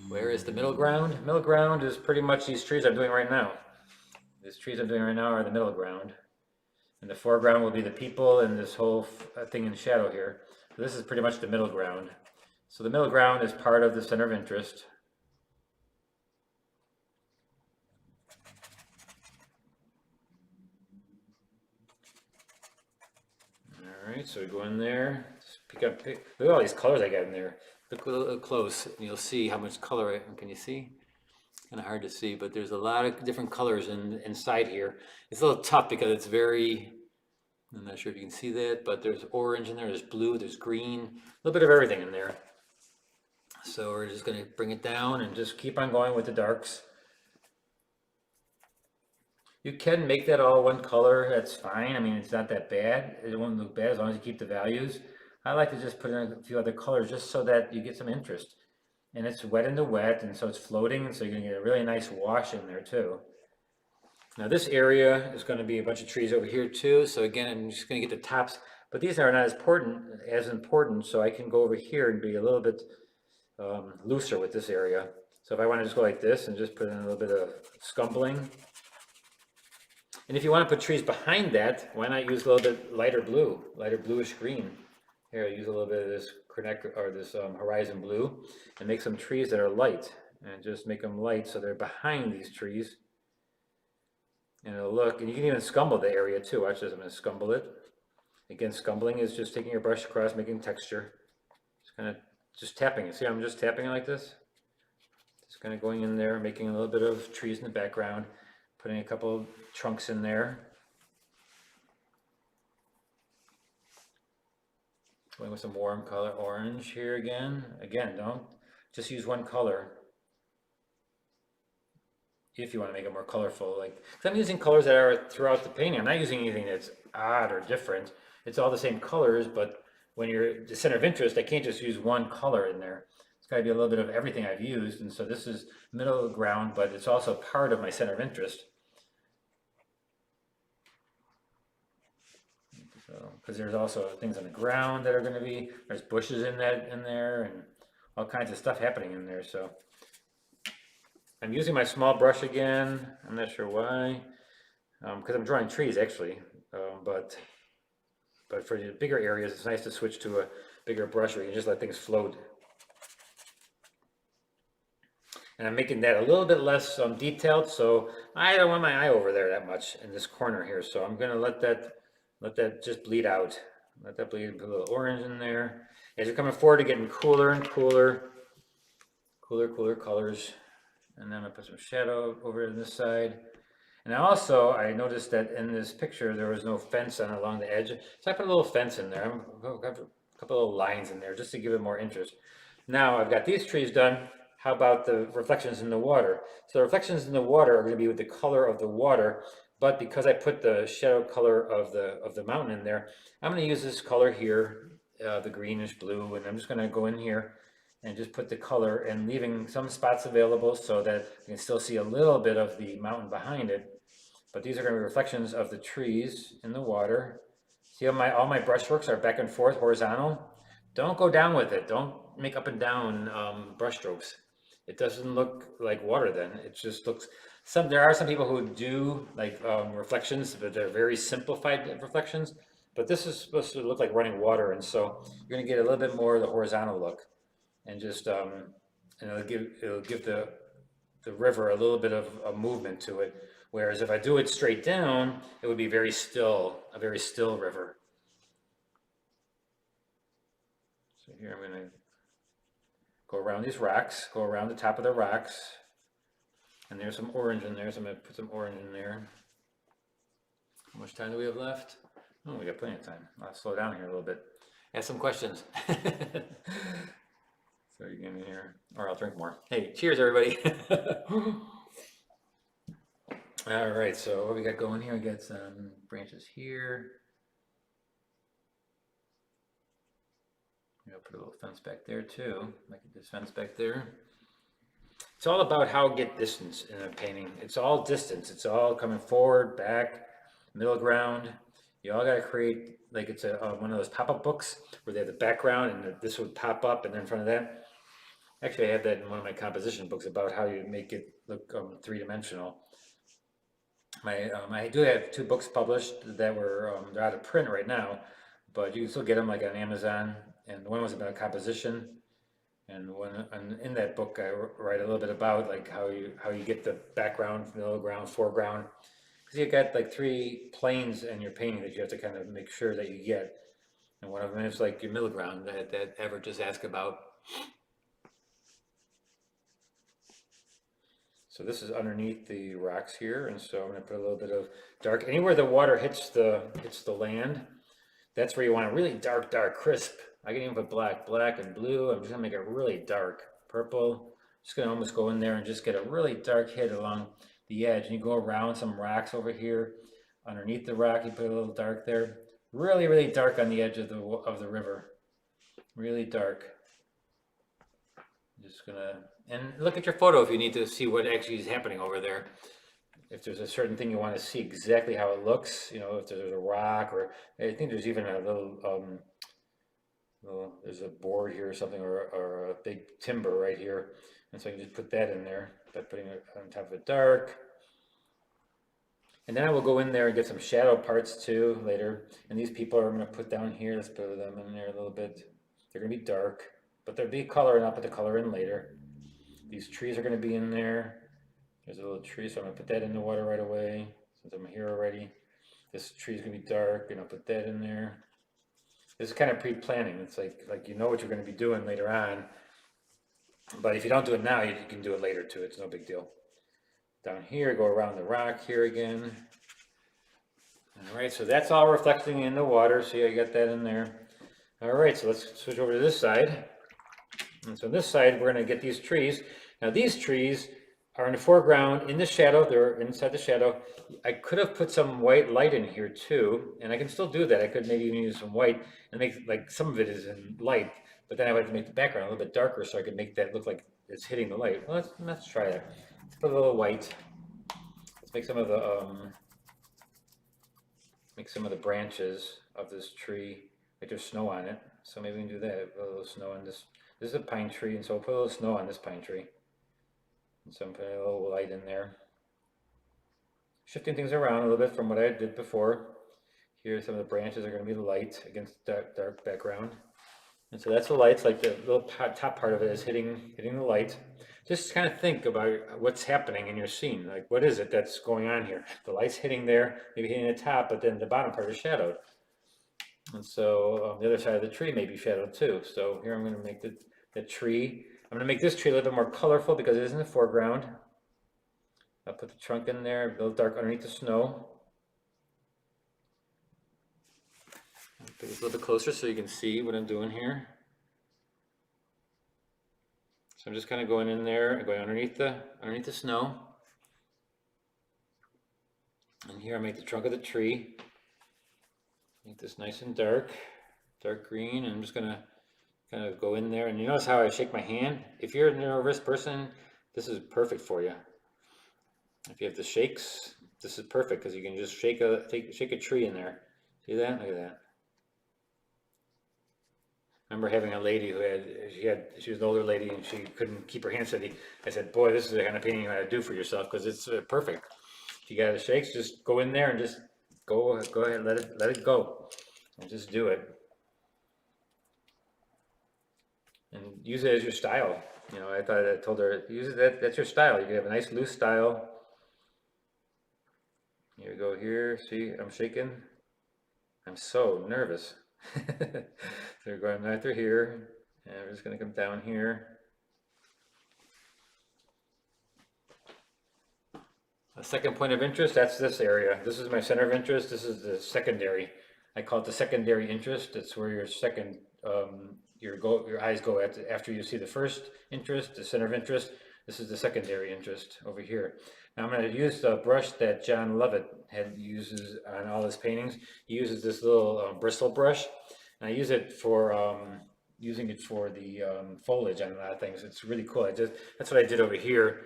Where is the middle ground? Middle ground is pretty much these trees I'm doing right now. These trees I'm doing right now are the middle ground. And the foreground will be the people and this whole thing in shadow here. So this is pretty much the middle ground. So the middle ground is part of the center of interest. All right, so we go in there, just look at all these colors I got in there. Look a little close and you'll see how much color, can you see? Kind of hard to see, but there's a lot of different colors inside here. It's a little tough because it's very, I'm not sure if you can see that, but there's orange in there, there's blue, there's green, a little bit of everything in there. So we're just going to bring it down and just keep on going with the darks. You can make that all one color, that's fine. I mean, it's not that bad. It won't look bad as long as you keep the values. I like to just put in a few other colors just so that you get some interest. And it's wet in the wet, and so it's floating, and so you're going to get a really nice wash in there too. Now this area is going to be a bunch of trees over here too. So again, I'm just going to get the tops, but these are not as important, so I can go over here and be a little bit looser with this area. So if I want to just go like this and just put in a little bit of scumbling. And if you want to put trees behind that, why not use a little bit lighter blue, lighter bluish green? Here, I'll use a little bit of this horizon blue and make some trees that are light, and just make them light so they're behind these trees. And it'll look, and you can even scumble the area too. Watch this, I'm going to scumble it. Again, scumbling is just taking your brush across, making texture. Just kind of just tapping it. See, I'm just tapping it like this. Just kind of going in there, making a little bit of trees in the background, putting a couple trunks in there. Going with some warm color, orange here again. Again, don't just use one color if you want to make it more colorful. Like, cause I'm using colors that are throughout the painting. I'm not using anything that's odd or different. It's all the same colors, but when you're the center of interest, I can't just use one color in there. It's got to be a little bit of everything I've used. And so this is middle of the ground, but it's also part of my center of interest. Because there's also things on the ground that are going to be, there's bushes in there and all kinds of stuff happening in there. So I'm using my small brush again. I'm not sure why, because I'm drawing trees actually, but for the bigger areas, it's nice to switch to a bigger brush where you can just let things float. And I'm making that a little bit less detailed, so I don't want my eye over there that much in this corner here. So I'm going to let that just bleed out. Let that bleed, put a little orange in there. As you're coming forward, you're getting cooler and cooler, cooler colors. And then I'm gonna put some shadow over on this side. And also, I noticed that in this picture, there was no fence along the edge. So I put a little fence in there. I'm gonna have a couple of lines in there just to give it more interest. Now I've got these trees done. How about the reflections in the water? So the reflections in the water are going to be with the color of the water, but because I put the shadow color of the mountain in there, I'm going to use this color here, the greenish blue, and I'm just going to go in here and just put the color and leaving some spots available so that you can still see a little bit of the mountain behind it. But these are going to be reflections of the trees in the water. See how all my brushworks are back and forth horizontal? Don't go down with it. Don't make up and down brush strokes. It doesn't look like water then. It just looks, there are some people who do like reflections, but they're very simplified reflections. But this is supposed to look like running water, and so you're gonna get a little bit more of the horizontal look. And just, and it'll give the river a little bit of a movement to it. Whereas if I do it straight down, it would be very still, a very still river. So here I'm gonna go around these rocks, go around the top of the rocks. And there's some orange in there, so I'm going to put some orange in there. How much time do we have left? Oh, we got plenty of time. I'll slow down here a little bit. Ask some questions. So you get in here, or I'll drink more. Hey, cheers everybody. All right, so what we got going here? We got some branches here. I'll put a little fence back there too, like this fence back there. It's all about how to get distance in a painting. It's all distance. It's all coming forward, back, middle ground. You all got to create, like it's one of those pop-up books where they have the background and this would pop up and then in front of that. Actually, I have that in one of my composition books about how you make it look three-dimensional. I do have 2 books published that were they're out of print right now, but you can still get them like on Amazon. And one was about composition, and in that book I write a little bit about like how you get the background, middle ground, foreground, because you've got like 3 planes in your painting that you have to kind of make sure that you get. And one of them is like your middle ground that Ever just asked about. So this is underneath the rocks here, and so I'm going to put a little bit of dark. Anywhere the water hits the land, that's where you want a really dark, crisp. I can even put black and blue. I'm just gonna make it really dark, purple. Just gonna almost go in there and just get a really dark hit along the edge. And you go around some rocks over here, underneath the rock, you put a little dark there. Really, really dark on the edge of the river. Really dark. Just gonna, and look at your photo if you need to see what actually is happening over there. If there's a certain thing you want to see exactly how it looks, you know, if there's a rock, or I think there's even a little, there's a board here or something, or a big timber right here. And so I can just put that in there by putting it on top of it dark. And then I will go in there and get some shadow parts too later. And these people I'm going to put down here. Let's put them in there a little bit. They're going to be dark, but there'll be color, and I'll put the color in later. These trees are going to be in there. There's a little tree, so I'm going to put that in the water right away since I'm here already. This tree is going to be dark, and I'll put that in there. This is kind of pre-planning. It's like you know what you're going to be doing later on. But if you don't do it now, you can do it later too. It's no big deal. Down here, go around the rock here again. All right, so that's all reflecting in the water. See, I got that in there. All right, so let's switch over to this side. And so this side, we're going to get these trees. Now these trees are in the foreground, in the shadow. They're inside the shadow. I could have put some white light in here too, and I can still do that. I could maybe even use some white and make, like, some of it is in light, but then I would have to make the background a little bit darker so I could make that look like it's hitting the light. Well, let's try that. Let's put a little white. Let's make some of the branches of this tree, like there's snow on it. So maybe we can do that. Put a little snow on this. This is a pine tree, and so we'll put a little snow on this pine tree. And so I'm putting a little light in there. Shifting things around a little bit from what I did before. Here, some of the branches are going to be the light against dark background. And so that's the lights, like the little top part of it is hitting the light. Just kind of think about what's happening in your scene. Like, what is it that's going on here? The light's hitting there, maybe hitting the top, but then the bottom part is shadowed. And so the other side of the tree may be shadowed too. So here I'm going to make the tree. I'm going to make this tree a little bit more colorful because it is in the foreground. I'll put the trunk in there, a little dark underneath the snow. I'll put this a little bit closer so you can see what I'm doing here. So I'm just kind of going in there, going underneath the snow. And here I make the trunk of the tree. Make this nice and dark green, and I'm just gonna kind of go in there. And you notice how I shake my hand? If you're a nervous person, this is perfect for you. If you have the shakes, this is perfect because you can just shake a tree in there. See that? Look at that. I remember having a lady who she was an older lady and she couldn't keep her hand steady. I said, boy, this is the kind of painting you want to do for yourself because it's perfect. If you got the shakes, just go in there and just go ahead, let it go, and just do it. And use it as your style. You know, I told her, use it, that's your style. You can have a nice loose style. Here we go here, see, I'm shaking. I'm so nervous. So we're going right through here, and we're just gonna come down here. A second point of interest, that's this area. This is my center of interest. This is the secondary. I call it the secondary interest. It's where your second, your eyes go at after you see the first interest, the center of interest. This is the secondary interest over here. Now I'm going to use the brush that John Lovett uses on all his paintings. He uses this little bristle brush, and I use it for using it for the foliage on a lot of things. It's really cool. That's what I did over here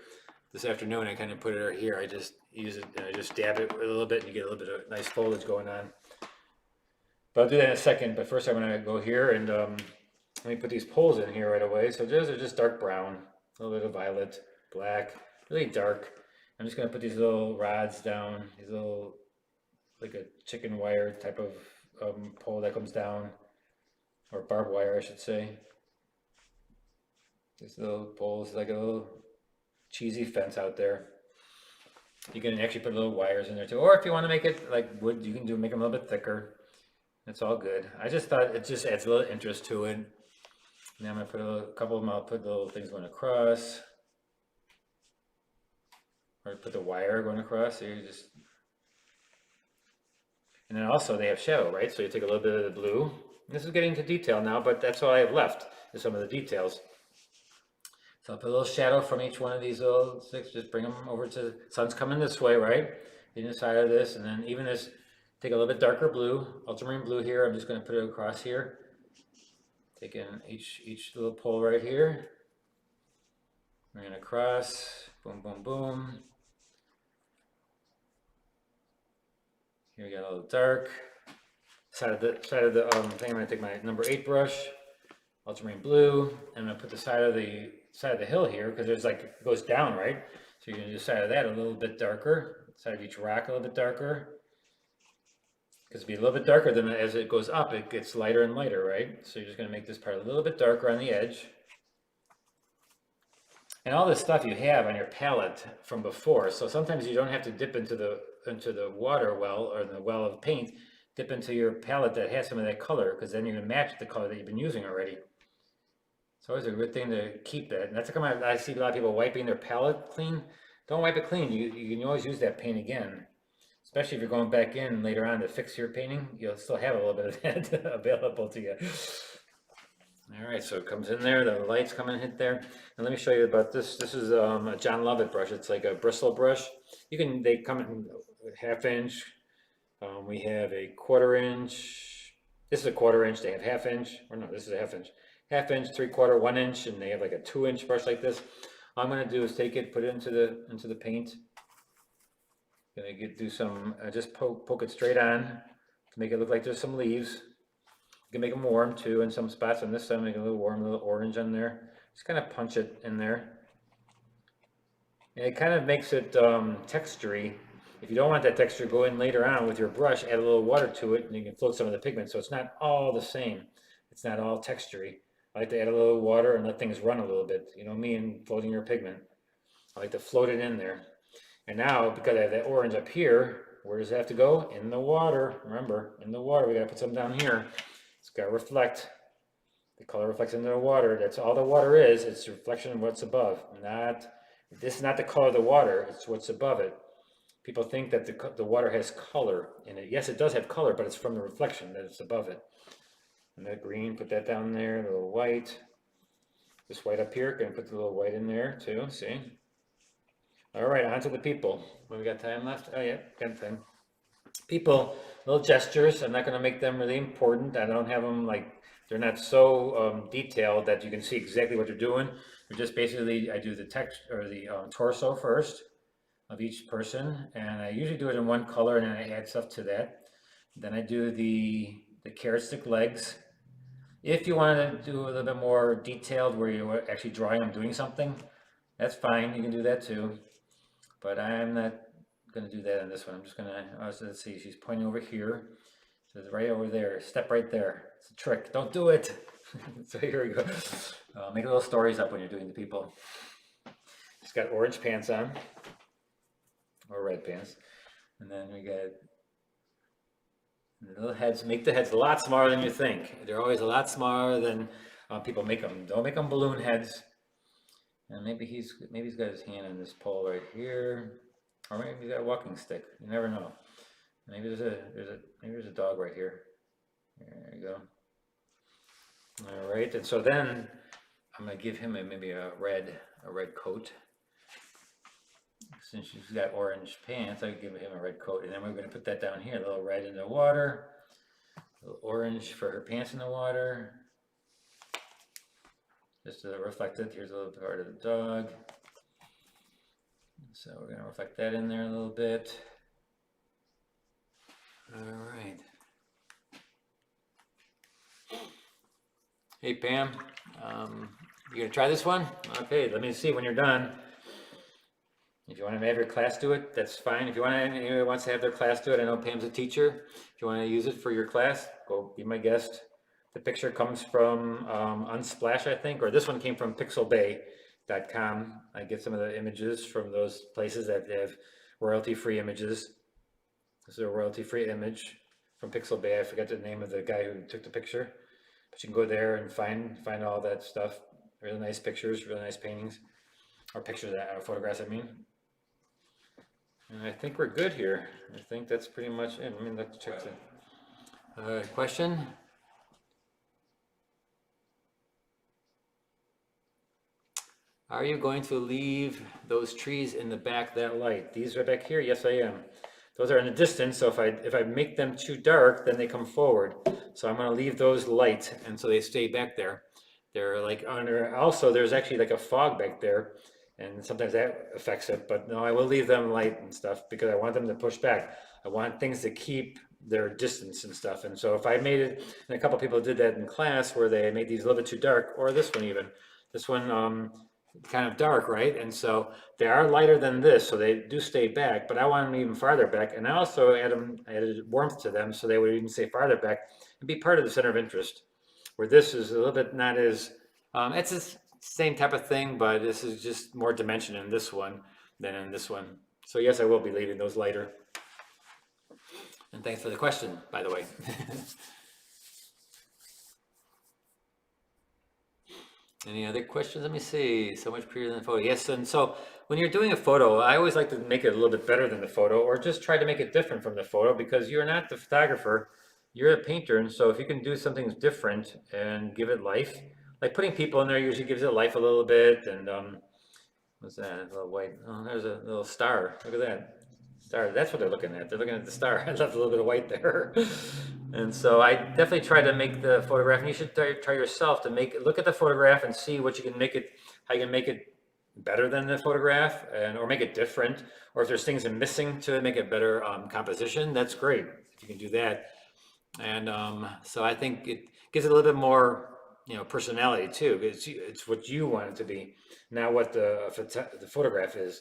this afternoon. I kind of put it here. I just use it and I just dab it a little bit, and you get a little bit of nice foliage going on. But I'll do that in a second. But first I'm going to go here and let me put these poles in here right away. So those are just dark brown, a little bit of violet, black, really dark. I'm just gonna put these little rods down, these little, like a chicken wire type of pole that comes down, or barbed wire, I should say. These little poles, like a little cheesy fence out there. You can actually put little wires in there too, or if you want to make it like wood, you can make them a little bit thicker. It's all good. I just thought it just adds a little interest to it. Now I'm gonna put a couple of them. I'll put little things going across, or put the wire going across. So you just, and then also they have shadow, right? So you take a little bit of the blue. This is getting into detail now, but that's all I have left is some of the details. So I'll put a little shadow from each one of these little sticks. Just bring them over to, sun's coming this way, right? In the side of this, and then even this, take a little bit darker blue, ultramarine blue here. I'm just gonna put it across here. Taking each little pole right here. Bring it across, boom, boom, boom. Here we got a little dark. Side of the thing, I'm gonna take my number 8 brush, ultramarine blue, and I'm gonna put the side of the hill here, because there's like, it goes down, right? So you're gonna do the side of that a little bit darker, side of each rock a little bit darker. Because it'll be a little bit darker, then as it goes up, it gets lighter and lighter, right? So you're just gonna make this part a little bit darker on the edge. And all this stuff you have on your palette from before, so sometimes you don't have to dip into the water well, or the well of paint, dip into your palette that has some of that color, because then you're gonna match the color that you've been using already. It's always a good thing to keep that. And that's how come I see a lot of people wiping their palette clean. Don't wipe it clean. You can always use that paint again. Especially if you're going back in later on to fix your painting, you'll still have a little bit of that available to you. All right, so it comes in there, the lights come and hit there. And let me show you about this. This is a John Lovett brush. It's like a bristle brush. They come in ½ inch. We have a 1/4 inch. This is a 1/4 inch. They have ½ inch, or no, this is a ½ inch. ½ inch, 3/4, 1 inch, and they have like a 2-inch brush like this. All I'm gonna do is take it, put it into the paint. Gonna do some, just poke it straight on to make it look like there's some leaves. You can make them warm too in some spots. On this side, make it a little warm, a little orange on there. Just kind of punch it in there. And it kind of makes it textury. If you don't want that texture, go in later on with your brush, add a little water to it, and you can float some of the pigment. So it's not all the same. It's not all textury. I like to add a little water and let things run a little bit. You know me and floating your pigment. I like to float it in there. And now, because I have that orange up here, where does it have to go? In the water. Remember, in the water, we gotta put some down here. It's gotta reflect. The color reflects into the water. That's all the water is. It's a reflection of what's above. This is not the color of the water, it's what's above it. People think that the water has color in it. Yes, it does have color, but it's from the reflection that it's above it. And that green, put that down there, a little white. This white up here, gonna put the little white in there too, see? All right, on to the people. What, we got time left? Oh yeah, got time. People, little gestures. I'm not gonna make them really important. I don't have them like, they're not so detailed that you can see exactly what they're doing. They're just basically, I do the text or the torso first of each person, and I usually do it in one color, and then I add stuff to that. Then I do the carrot stick legs. If you want to do a little bit more detailed, where you're actually drawing them doing something, that's fine. You can do that too. But I'm not going to do that on this one. I'm just going to, let's see, she's pointing over here. So it's right over there. Step right there. It's a trick. Don't do it. So here we go. Make little stories up when you're doing the people. She's got orange pants on, or red pants. And then we got the little heads. Make the heads a lot smaller than you think. They're always a lot smaller than people make them. Don't make them balloon heads. And maybe he's got his hand on this pole right here, or maybe he's got a walking stick. You never know. Maybe there's a dog right here. There you go. All right, and so then I'm gonna give him maybe a red coat. Since he's got orange pants, I give him a red coat, and then we're gonna put that down here. A little red in the water, a little orange for her pants in the water. Just to reflect it, here's a little part of the dog. So we're going to reflect that in there a little bit. All right. Hey Pam, you gonna try this one? Okay, let me see when you're done. If you want to have your class do it, that's fine. If you want to, anyone wants to have their class do it, I know Pam's a teacher. If you want to use it for your class, go be my guest. The picture comes from Unsplash, I think, or this one came from pixelbay.com. I get some of the images from those places that have royalty-free images. This is a royalty-free image from Pixel Bay. I forget the name of the guy who took the picture, but you can go there and find all that stuff. Really nice pictures, really nice paintings, or pictures, photographs, I mean. And I think we're good here. I think that's pretty much it. Let me check the question. Are you going to leave those trees in the back that light? These are back here? Yes, I am. Those are in the distance, so if I make them too dark, then they come forward. So I'm going to leave those light, and so they stay back there. They're like under. Also, there's actually like a fog back there, and sometimes that affects it. But no, I will leave them light and stuff because I want them to push back. I want things to keep their distance and stuff. And so if I made it, and a couple people did that in class where they made these a little bit too dark, or this one even. This one kind of dark, right? And so they are lighter than this, so they do stay back, but I want them even farther back. And I also added warmth to them, so they would even stay farther back and be part of the center of interest. Where this is a little bit not as, it's the same type of thing, but this is just more dimension in this one than in this one. So yes, I will be leaving those lighter. And thanks for the question, by the way. Any other questions? Let me see. So much prettier than the photo. Yes, and so when you're doing a photo, I always like to make it a little bit better than the photo, or just try to make it different from the photo, because you're not the photographer, you're a painter. And so if you can do something different and give it life, like putting people in there usually gives it life a little bit. And what's that? A little white. Oh, there's a little star. Look at that. Star. That's what they're looking at. They're looking at the star. I left a little bit of white there. And so I definitely try to make the photograph, and you should try yourself to look at the photograph and see what you can make it, how you can make it better than the photograph, or make it different, or if there's things missing to make it better composition, that's great if you can do that. And so I think it gives it a little bit more, personality too. It's what you want it to be, not what the photograph is.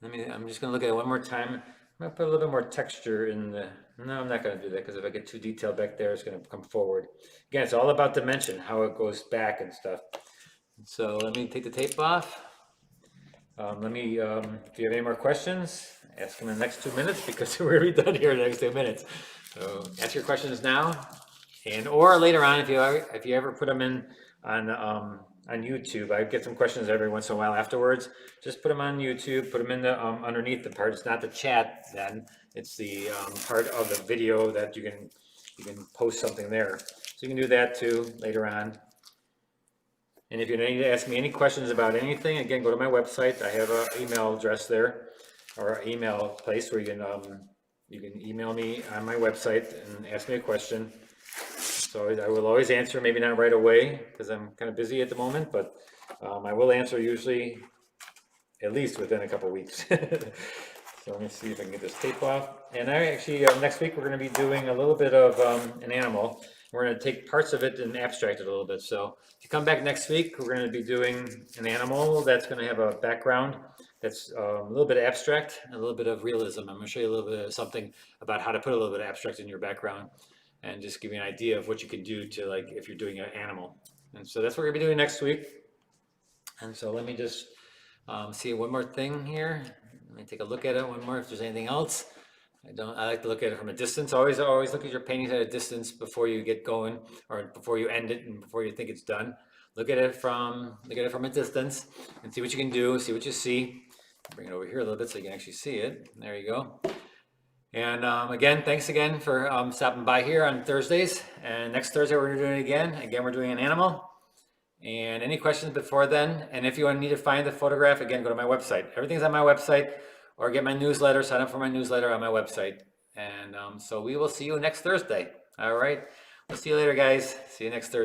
I'm just gonna look at it one more time. I'm gonna put a little bit more texture in the. No, I'm not gonna do that, because if I get too detailed back there, it's gonna come forward. Again, it's all about dimension, how it goes back and stuff. So let me take the tape off. If you have any more questions, ask them in the next 2 minutes, because we're already done here in the next 2 minutes. So ask your questions now, or later on if you ever put them in on YouTube. I get some questions every once in a while afterwards. Just put them on YouTube, put them in the underneath the part. It's not the chat then, it's the part of the video that you can post something there. So you can do that too later on. And if you need to ask me any questions about anything, again, go to my website. I have an email address there, or an email place where you can email me on my website and ask me a question. So I will always answer, maybe not right away, because I'm kind of busy at the moment, but I will answer usually at least within a couple weeks. So let me see if I can get this tape off. And I actually, next week, we're going to be doing a little bit of an animal. We're going to take parts of it and abstract it a little bit. So if you come back next week, we're going to be doing an animal that's going to have a background that's a little bit abstract, a little bit of realism. I'm going to show you a little bit of something about how to put a little bit of abstract in your background, and just give you an idea of what you can do to, like, if you're doing an animal. And so that's what we're gonna be doing next week. And so let me just see one more thing here. Let me take a look at it one more, if there's anything else. I like to look at it from a distance. Always look at your paintings at a distance before you get going, or before you end it and before you think it's done. Look at it from a distance and see what you can do, see what you see. Bring it over here a little bit so you can actually see it. There you go. And again, thanks again for stopping by here on Thursdays. And next Thursday, we're doing it again. Again, we're doing an animal. And any questions before then? And if you need to find the photograph, again, go to my website. Everything's on my website, or get my newsletter, sign up for my newsletter on my website. And so we will see you next Thursday. All right. We'll see you later, guys. See you next Thursday.